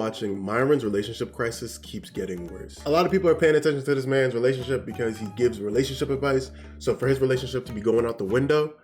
watching, Myron's relationship crisis keeps getting worse. A lot of people are paying attention to this man's relationship because he gives relationship advice. So for his relationship to be going out the window,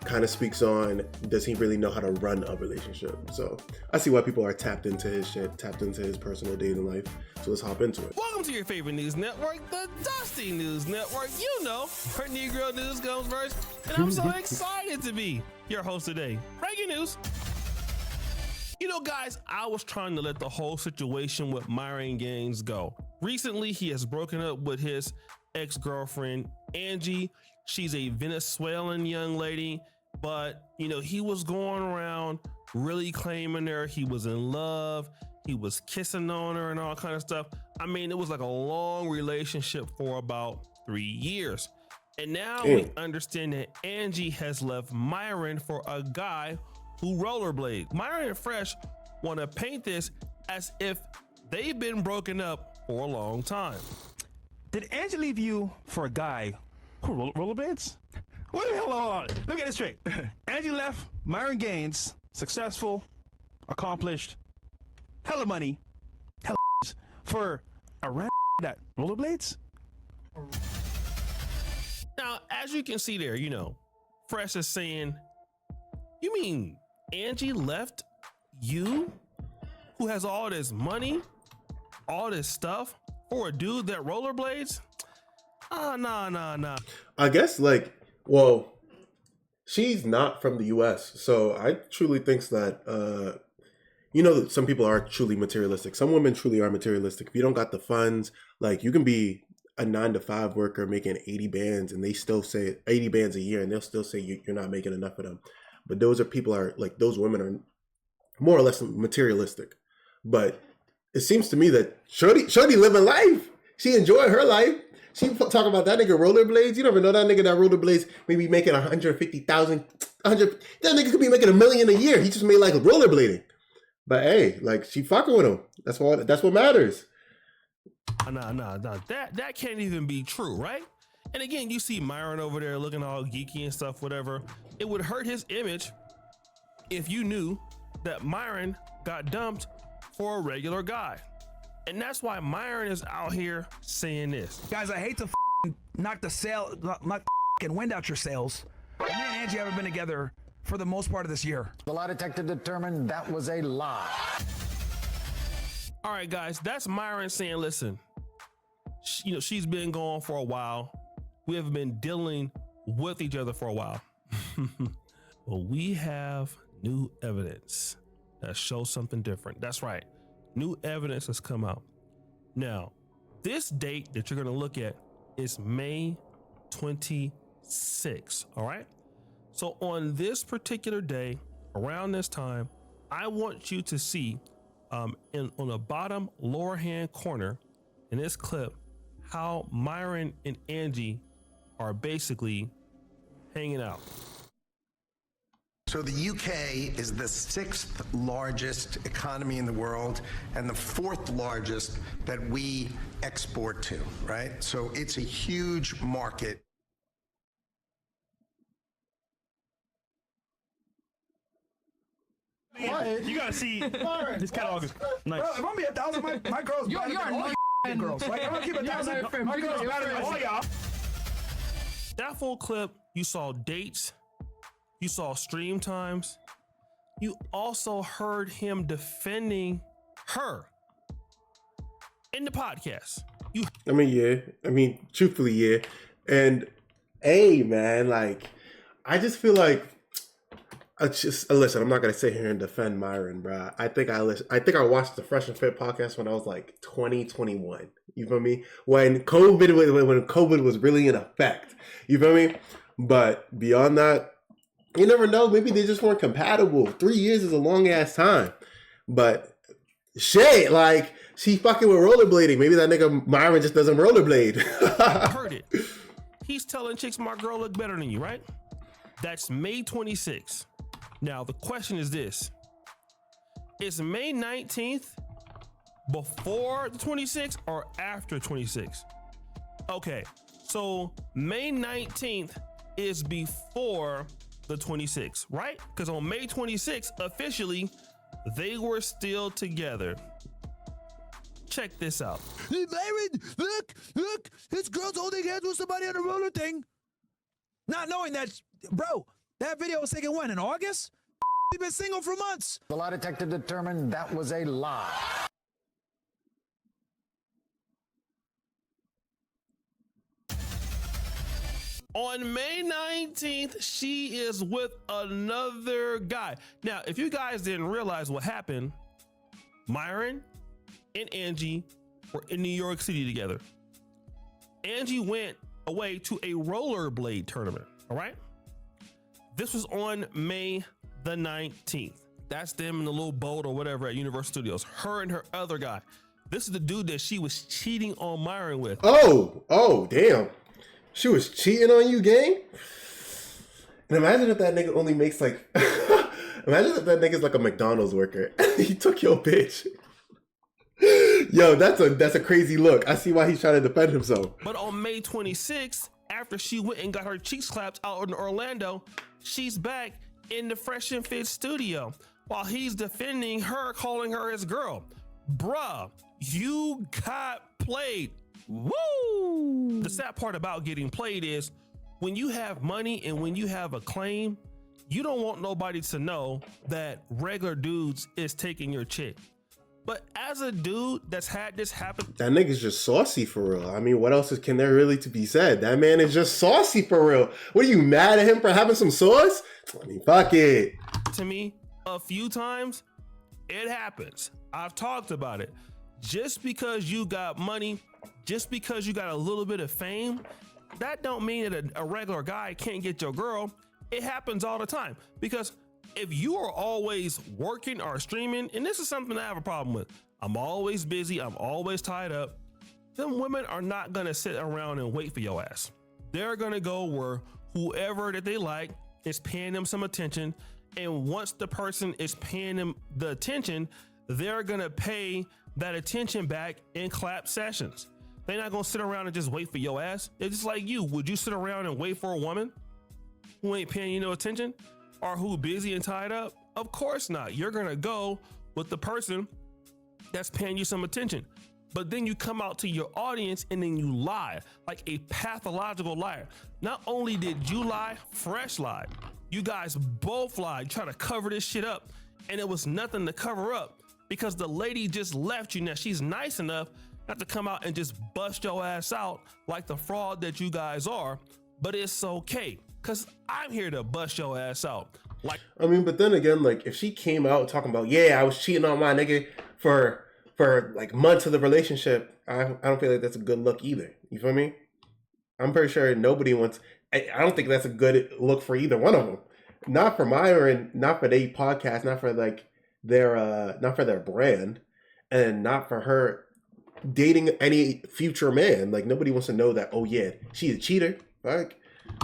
kind of speaks on, does he really know how to run a relationship? So I see why people are tapped into his shit, tapped into his personal dating life. So let's hop into it. Welcome to your favorite news network, the Dusty News Network. You know, where Negro news comes first. And I'm so excited to be your host today. Breaking news. You know, guys, I was trying to let the whole situation with Myron Gaines go. Recently, he has broken up with his ex-girlfriend, Angie. She's a Venezuelan young lady. But, you know, he was going around really claiming her. He was in love. He was kissing on her and all kind of stuff. I mean, it was like a long relationship for about 3 years. And now we understand that Angie has left Myron for a guy who rollerblades. Myron and Fresh want to paint this as if they've been broken up for a long time. Did Angie leave you for a guy who rollerblades? Wait the hell on. Let me get this straight. Angie left Myron Gaines, successful, accomplished, hella money, hella for a random that rollerblades? Now, as you can see there, you know, Fresh is saying, you mean Angie left you, who has all this money, all this stuff, for a dude that rollerblades? Nah. I guess, like, well, she's not from the US, so I truly think that, you know, some people are truly materialistic. Some women truly are materialistic. If you don't got the funds, like, you can be a 9-to-5 worker making 80 bands and they still say 80 bands a year and they'll still say you're not making enough of them. But those are people are like, those women are more or less materialistic. But it seems to me that Shorty living life. She enjoyed her life. She talk about that nigga rollerblades. You never know that nigga that rollerblades maybe making 150,000, 100. That nigga could be making $1 million a year. He just made like rollerblading. But hey, like she fucking with him. That's what matters. Nah. That can't even be true, right? And again, you see Myron over there looking all geeky and stuff, whatever. It would hurt his image if you knew that Myron got dumped for a regular guy. And that's why Myron is out here saying this. Guys, I hate to knock the wind out your sails. Me and Angie haven't been together for the most part of this year. The lie detector determined that was a lie. All right, guys, that's Myron saying, listen, she's been gone for a while. We have been dealing with each other for a while. But we have new evidence that shows something different. That's right. New evidence has come out. Now, this date that you're going to look at is May 26. All right. So on this particular day, around this time, I want you to see on the bottom lower hand corner in this clip how Myron and Angie are basically hanging out. So the UK is the 6th largest economy in the world and the 4th largest that we export to, right? So it's a huge market. You gotta see this catalog is nice. Bro, if I'm be 1,000, my girl's better than all you girls. Like, I'm gonna keep 1,000. My girl's better than all y'all. That full clip, you saw dates, you saw stream times, you also heard him defending her in the podcast. Truthfully, yeah. And hey, man, like, I just feel like listen, I'm not gonna sit here and defend Myron, bro. I think I watched the Fresh and Fit podcast when I was like 2021. You feel me? When COVID was really in effect. You feel me? But beyond that, you never know. Maybe they just weren't compatible. 3 years is a long ass time. But shit, like, she fucking with rollerblading. Maybe that nigga Myron just doesn't rollerblade. Heard it. He's telling chicks my girl look better than you, right? That's May 26th. Now, the question is this. Is May 19th before the 26th or after 26th? Okay, so May 19th is before the 26th, right? Because on May 26th, officially, they were still together. Check this out. Hey, Myron, look, his girl's holding hands with somebody on a roller thing. Not knowing that, bro, that video was taken when, in August? He's been single for months. The lie detector determined that was a lie. On May 19th, she is with another guy. Now, if you guys didn't realize what happened, Myron and Angie were in New York City together. Angie went away to a rollerblade tournament, all right? This was on May the 19th. That's them in the little boat or whatever at Universal Studios. Her and her other guy. This is the dude that she was cheating on Myron with. Oh, damn. She was cheating on you, gang? And imagine if that nigga only makes like... imagine if that nigga's like a McDonald's worker. He took your bitch. Yo, that's a crazy look. I see why he's trying to defend himself. But on May 26th, after she went and got her cheeks clapped out in Orlando, she's back in the Fresh and Fit studio while he's defending her, calling her his girl. Bruh, you got played. Woo! The sad part about getting played is when you have money and when you have a claim, you don't want nobody to know that regular dudes is taking your chick. But as a dude that's had this happen, that nigga's just saucy for real. I mean, what else can there really to be said? That man is just saucy for real. What are you mad at him for having some sauce? I mean, fuck it. To me, a few times, it happens. I've talked about it. Just because you got money, just because you got a little bit of fame, that don't mean that a regular guy can't get your girl. It happens all the time. Because if you are always working or streaming, and this is something I have a problem with, I'm always busy, I'm always tied up, then women are not gonna sit around and wait for your ass. They're gonna go where whoever that they like is paying them some attention, and once the person is paying them the attention, they're gonna pay that attention back in clap sessions. They're not gonna sit around and just wait for your ass. It's just like you. Would you sit around and wait for a woman who ain't paying you no attention or who busy and tied up? Of course not. You're gonna go with the person that's paying you some attention. But then you come out to your audience and then you lie like a pathological liar. Not only did you lie, Fresh lied. You guys both lied, try to cover this shit up, and it was nothing to cover up because the lady just left you. Now she's nice enough not to come out and just bust your ass out like the fraud that you guys are, but it's okay because I'm here to bust your ass out. Like, I mean, but then again, like if she came out talking about, yeah, I was cheating on my nigga for like months of the relationship, I don't feel like that's a good look either. You feel me? I'm pretty sure nobody wants. I don't think that's a good look for either one of them. Not for Myron, not for their podcast, not for like not for their brand, and not for her dating any future man. Like nobody wants to know that. Oh yeah, she's a cheater. Like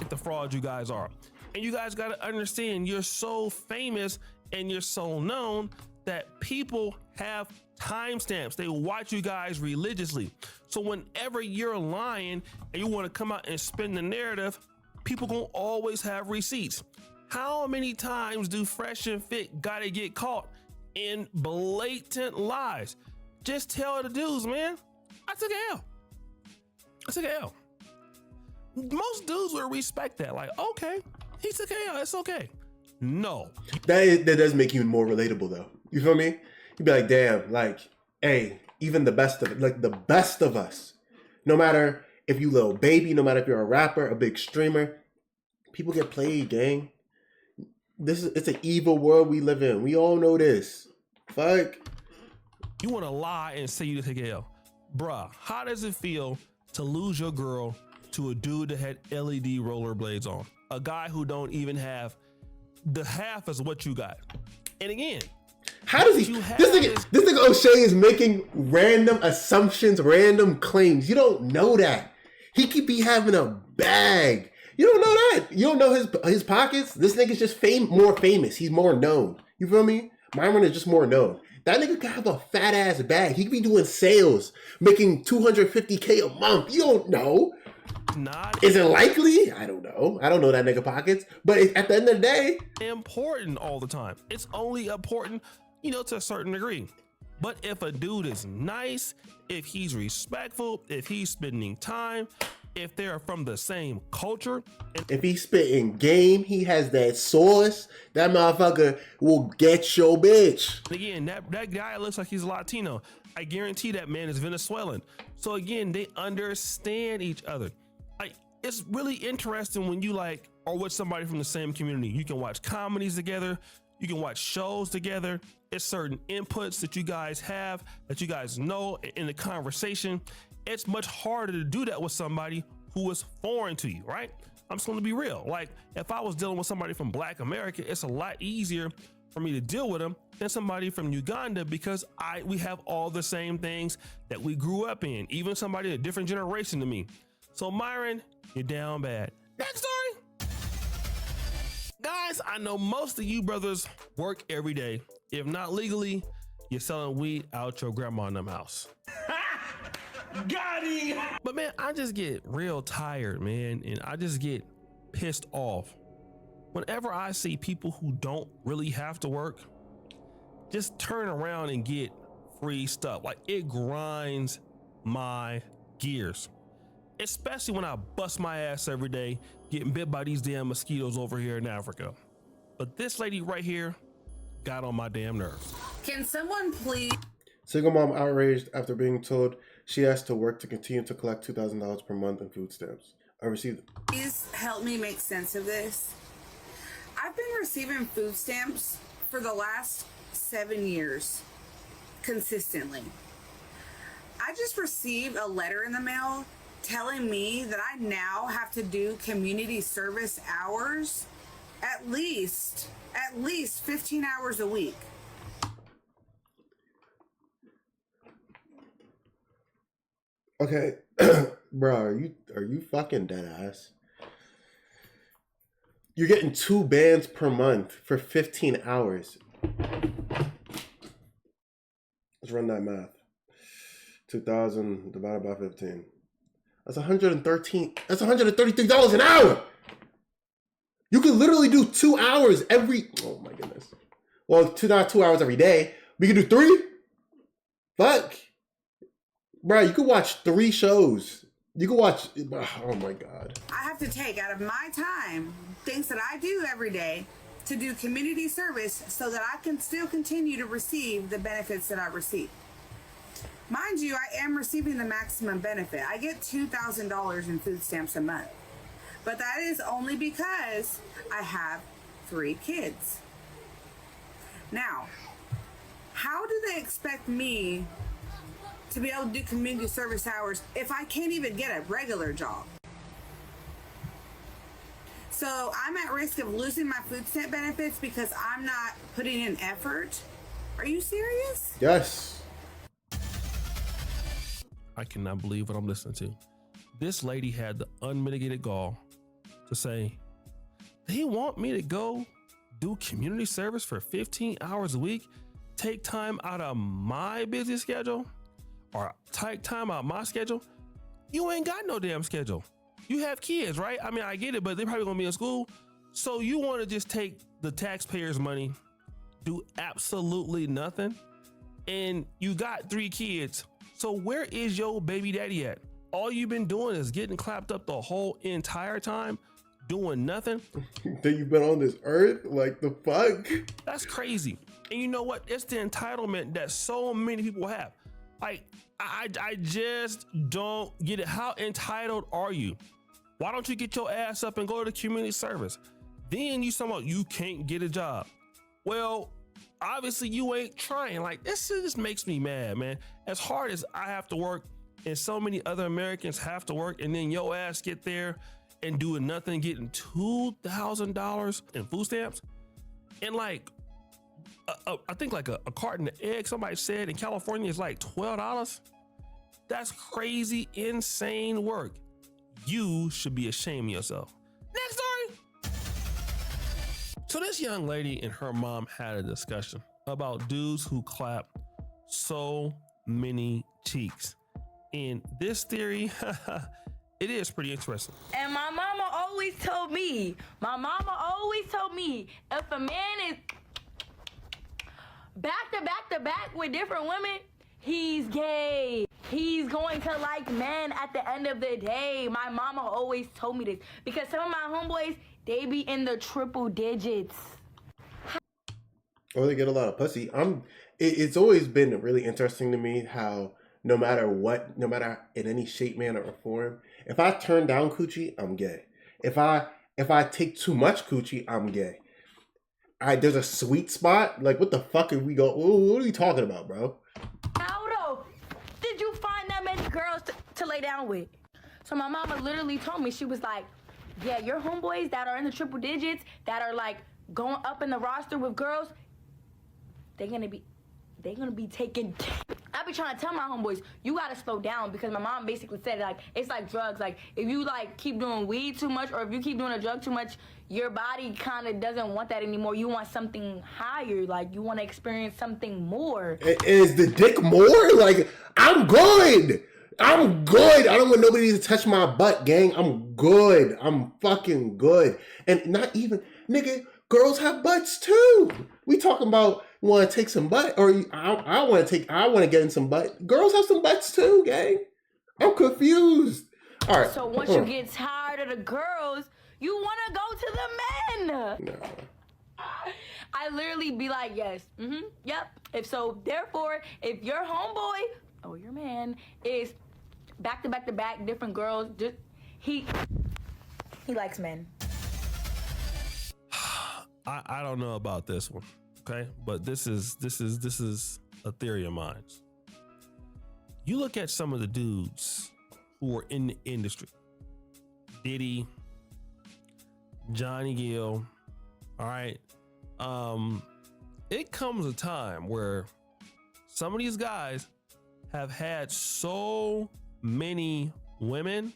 the fraud you guys are, and you guys got to understand, you're so famous and you're so known that people have timestamps. They watch you guys religiously. So whenever you're lying and you want to come out and spin the narrative, people gonna always have receipts. How many times do Fresh and Fit gotta get caught in blatant lies? Just tell the dudes, man, I took a L. I took a L. Most dudes would respect that. Like, okay, he took a L, it's okay. No. That does make you more relatable though. You feel me? You'd be like, damn, like, hey, even the best of us, no matter if you little baby, no matter if you're a rapper, a big streamer, people get played, gang. It's an evil world we live in. We all know this. Fuck. You want to lie and say you take a L. Bruh, how does it feel to lose your girl to a dude that had LED rollerblades on? A guy who don't even have the half as what you got. And again, how does he? This nigga O'Shea is making random assumptions, random claims. You don't know that. He could be having a bag. You don't know that. You don't know his pockets. This nigga's just more famous. He's more known. You feel me? Myron is just more known. That nigga could have a fat ass bag. He could be doing sales, making $250K a month. You don't know. Is it likely? I don't know. I don't know that nigga pockets. But at the end of the day, important all the time. It's only important to a certain degree. But if a dude is nice, if he's respectful, if he's spending time, if they're from the same culture, and If he's spitting game, he has that sauce, that motherfucker will get your bitch. again, that guy looks like he's Latino, I guarantee that man is Venezuelan. So again, they understand each other. Like, it's really interesting when you are with somebody from the same community. You can watch comedies together, you can watch shows together. It's certain inputs that you guys have, that you guys know in the conversation. It's much harder to do that with somebody who is foreign to you, right? I'm just going to be real. Like, if I was dealing with somebody from Black America, it's a lot easier for me to deal with them than somebody from Uganda, because we have all the same things that we grew up in, even somebody a different generation to me. So Myron, you're down bad. Next story. Guys, I know most of you brothers work every day. If not legally, you're selling weed out your grandma in them house. Got him! But man, I just get real tired, man, and I just get pissed off whenever I see people who don't really have to work just turn around and get free stuff. Like, it grinds my gears, especially when I bust my ass every day getting bit by these damn mosquitoes over here in Africa. But this lady right here got on my damn nerves. Can someone please? Single mom outraged after being told she has to work to continue to collect $2,000 per month in food stamps. I received it. Please help me make sense of this. I've been receiving food stamps for the last 7 years, consistently. I just received a letter in the mail telling me that I now have to do community service hours at least 15 hours a week. Okay, bro, are you fucking dead ass? You're getting 2 bands per month for 15 hours. Let's run that math. 2,000 divided by 15. That's $133 an hour. You could literally do 2 hours every. Oh my goodness. Well, not 2 hours every day. We could do 3. Fuck. Bro, you could watch 3 shows. You could watch. Oh my God. I have to take out of my time things that I do every day to do community service so that I can still continue to receive the benefits that I receive. Mind you, I am receiving the maximum benefit. I get $2,000 in food stamps a month. But that is only because I have 3 kids. Now, how do they expect me to be able to do community service hours if I can't even get a regular job? So I'm at risk of losing my food stamp benefits because I'm not putting in effort? Are you serious? Yes. I cannot believe what I'm listening to. This lady had the unmitigated gall to say, they want me to go do community service for 15 hours a week, take time out of my busy schedule, or take time out of my schedule. You ain't got no damn schedule. You have kids, right? I mean, I get it, but they're probably gonna be in school. So you want to just take the taxpayers' money, do absolutely nothing, and you got 3 kids. So where is your baby daddy at? All you've been doing is getting clapped up the whole entire time, doing nothing. That you've been on this earth? Like, the fuck? That's crazy. And you know what? It's the entitlement that so many people have. Like, I just don't get it. How entitled are you? Why don't you get your ass up and go to the community service? Then you somehow you can't get a job. Well, obviously you ain't trying. Like, this just makes me mad, man. As hard as I have to work and so many other Americans have to work, and then your ass get there and doing nothing, getting $2,000 in food stamps. And like, I think like a carton of eggs, somebody said in California is like $12. That's crazy, insane work. You should be ashamed of yourself. Next story. So this young lady and her mom had a discussion about dudes who clap so many cheeks. And this theory, it is pretty interesting. And my mama always told me, if a man is back to back with different women, he's gay. He's going to like men at the end of the day. My mama always told me this because some of my homeboys, they be in the triple digits. Or they get a lot of pussy. It's always been really interesting to me how no matter what, no matter in any shape, manner, or form, if I turn down coochie, I'm gay. If I take too much coochie, I'm gay. There's a sweet spot. Like, what the fuck are we go? What are you talking about, bro? How though? Did you find that many girls to lay down with? So my mama literally told me, she was like, yeah, your homeboys that are in the triple digits, that are like going up in the roster with girls, they're gonna be taking. I be trying to tell my homeboys, you gotta slow down, because my mom basically said, like, it's like drugs. Like, if you like keep doing weed too much, or if you keep doing a drug too much, your body kind of doesn't want that anymore. You want something higher. Like, you want to experience something more. Is the dick more? Like, I'm good. I don't want nobody to touch my butt, gang. I'm good. I'm fucking good. And not even, nigga, girls have butts too. We talking about want to take some butt, or I want to get in some butt. Girls have some butts too, gang. I'm confused. All right. So once you get tired of the girls, you want to go to the men. No. I literally be like, yes, yep. Therefore, if your homeboy or your man is back to back different girls, just he likes men. I don't know about this one, okay? But this is a theory of mine. You look at some of the dudes who are in the industry. Diddy, Johnny Gill, all right? It comes a time where some of these guys have had so many women.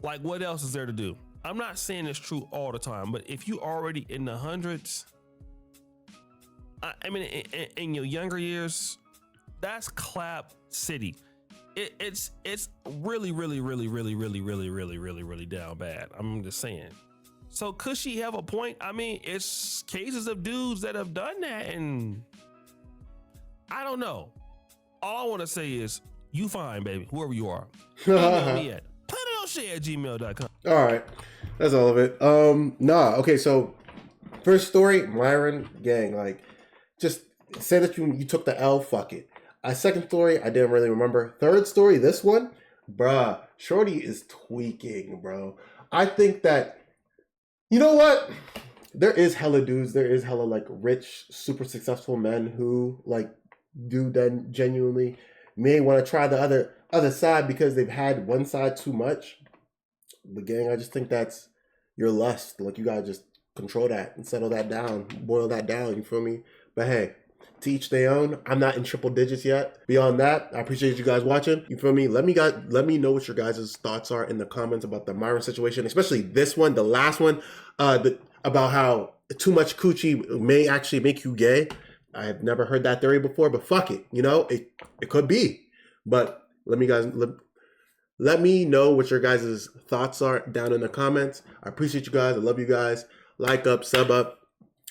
Like, what else is there to do? I'm not saying it's true all the time, but if you already in the hundreds, I mean, in your younger years, that's clap city. It's really down bad. I'm just saying. So could she have a point? I mean, it's cases of dudes that have done that, and I don't know. All I want to say is, you fine, baby, whoever you are. Email me at planetonshay@gmail.com. All right. That's all of it. Okay, so first story, Myron, gang, like, just say that you took the L, fuck it. Second story, I didn't really remember. Third story, this one, bruh, Shorty is tweaking, bro. I think that, you know what? There is hella dudes, there is hella, like, rich, super successful men who, like, do then genuinely may want to try the other side because they've had one side too much. But gang, I just think that's your lust. Like, you gotta just control that and settle that down, boil that down, you feel me? But hey, to each their own. I'm not in triple digits yet. Beyond that, I appreciate you guys watching. You feel me? Let me know what your guys' thoughts are in the comments about the Myron situation, especially this one, the last one, about how too much coochie may actually make you gay. I have never heard that theory before, but fuck it. You know, it could be. But let me know what your guys' thoughts are down in the comments. I appreciate you guys. I love you guys. Like up, sub up,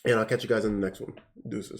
and I'll catch you guys in the next one. Deuces.